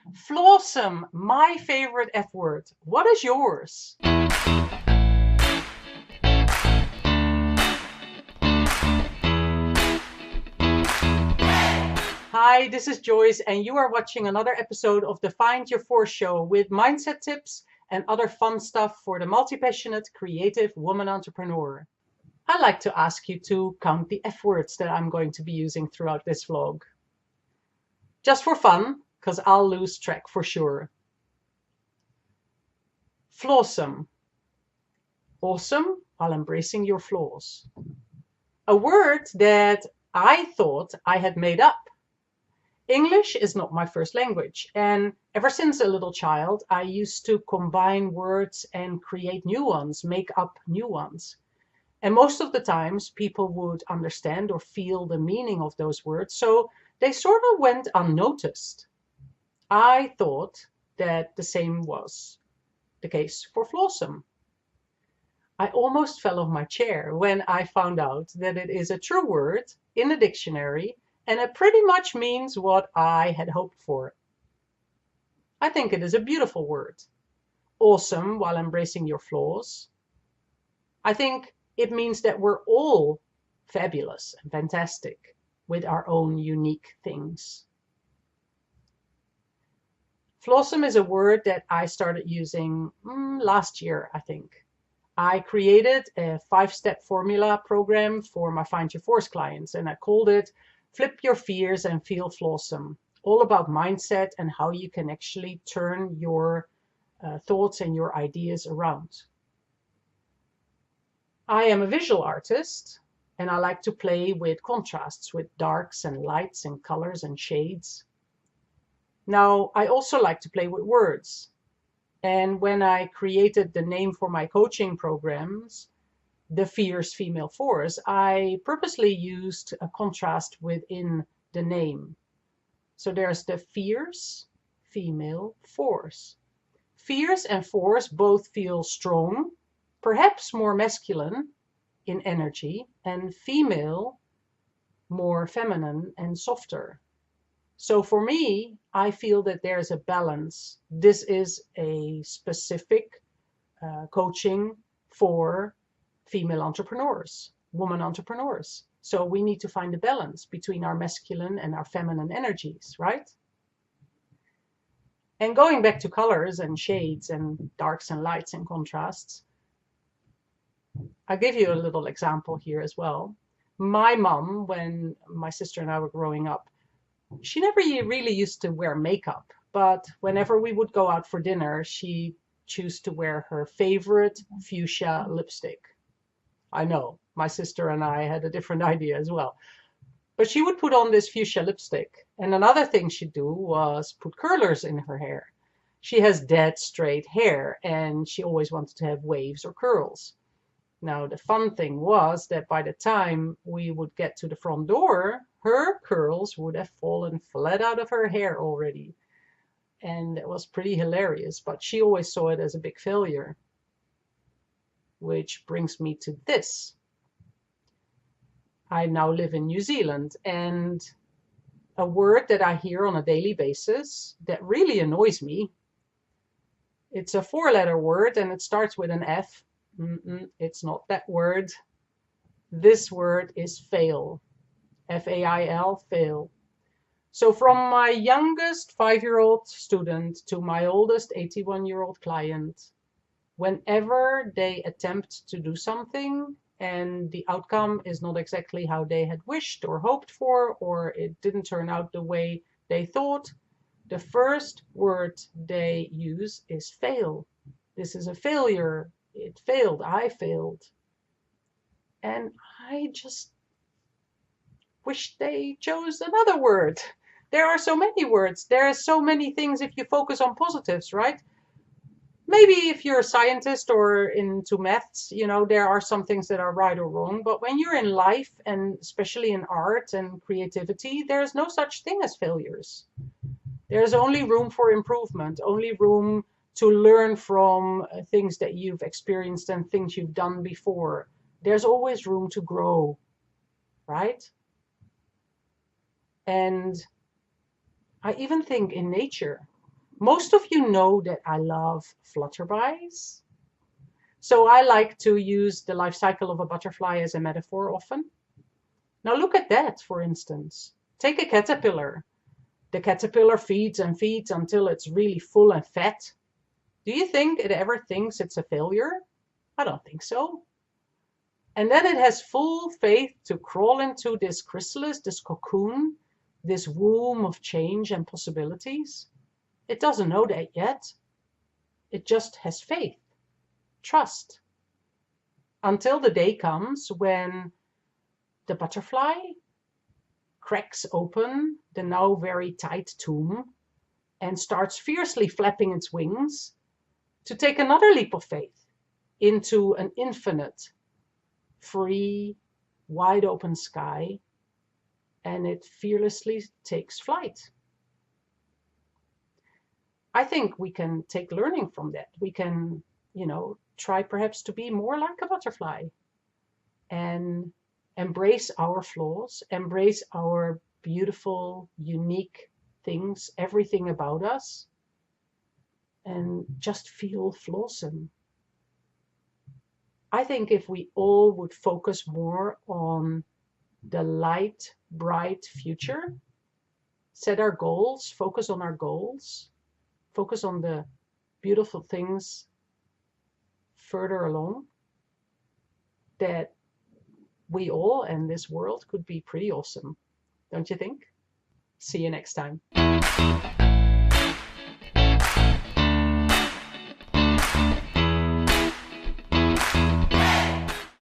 Flawsome, my favorite F word. What is yours? Hi, this is Joyce, and you are watching another episode of the Find Your Force show with mindset tips and other fun stuff for the multi-passionate, creative woman entrepreneur. I like to ask you to count the F words that I'm going to be using throughout this vlog. Just for fun, because I'll lose track for sure. Flawsome. Awesome while embracing your flaws. A word that I thought I had made up. English is not my first language, and ever since a little child, I used to combine words and create new ones, make up new ones. And most of the times, people would understand or feel the meaning of those words, so they sort of went unnoticed. I thought that the same was the case for Flawsome. I almost fell off my chair when I found out that it is a true word in the dictionary, and it pretty much means what I had hoped for. I think it is a beautiful word. Awesome while embracing your flaws. I think it means that we're all fabulous and fantastic with our own unique things. Flawsome is a word that I started using last year, I think. I created a 5-step formula program for my Find Your Force clients, and I called it Flip Your Fears and Feel Flawsome. All about mindset and how you can actually turn your thoughts and your ideas around. I am a visual artist, and I like to play with contrasts, with darks and lights and colors and shades. Now, I also like to play with words. And when I created the name for my coaching programs, the Fierce Female Force, I purposely used a contrast within the name. So there's the Fierce Female Force. Fierce and force both feel strong, perhaps more masculine in energy, and female more feminine and softer. So for me, I feel that there's a balance. This is a specific coaching for female entrepreneurs, woman entrepreneurs. So we need to find a balance between our masculine and our feminine energies, right? And going back to colors and shades and darks and lights and contrasts, I'll give you a little example here as well. My mom, when my sister and I were growing up, she never really used to wear makeup, but whenever we would go out for dinner, she chose to wear her favorite fuchsia lipstick. I know, my sister and I had a different idea as well. But she would put on this fuchsia lipstick. And another thing she'd do was put curlers in her hair. She has dead straight hair, and she always wanted to have waves or curls. Now, the fun thing was that by the time we would get to the front door, her curls would have fallen flat out of her hair already. And it was pretty hilarious, but she always saw it as a big failure. Which brings me to this. I now live in New Zealand, and a word that I hear on a daily basis that really annoys me, it's a 4-letter word and it starts with an F. It's not that word. This word is fail. F-A-I-L, fail. So from my youngest 5-year-old student to my oldest 81-year-old client, whenever they attempt to do something and the outcome is not exactly how they had wished or hoped for, or it didn't turn out the way they thought, the first word they use is fail. This is a failure. It failed. I failed. And I just wish they chose another word. There are so many words. There are so many things if you focus on positives, right? Maybe if you're a scientist or into maths, you know, there are some things that are right or wrong. But when you're in life, and especially in art and creativity, there's no such thing as failures. There's only room for improvement, only room to learn from things that you've experienced and things you've done before. There's always room to grow, right? And I even think in nature, Most of you know that I love flutterbys. So I like to use the life cycle of a butterfly as a metaphor often. Now look at that, for instance. Take a caterpillar. The caterpillar feeds and feeds until it's really full and fat. Do you think it ever thinks it's a failure? I don't think so. And then it has full faith to crawl into this chrysalis, this cocoon, this womb of change and possibilities. It doesn't know that yet. It just has faith, trust, until the day comes when the butterfly cracks open the now very tight tomb and starts fiercely flapping its wings to take another leap of faith into an infinite, free, wide open sky, and it fearlessly takes flight. I think we can take learning from that. We can, try perhaps to be more like a butterfly and embrace our flaws, embrace our beautiful, unique things, everything about us, and just feel Flawsome. I think if we all would focus more on the light, bright future, set our goals, focus on our goals, focus on the beautiful things further along, that we all and this world could be pretty awesome. Don't you think? See you next time.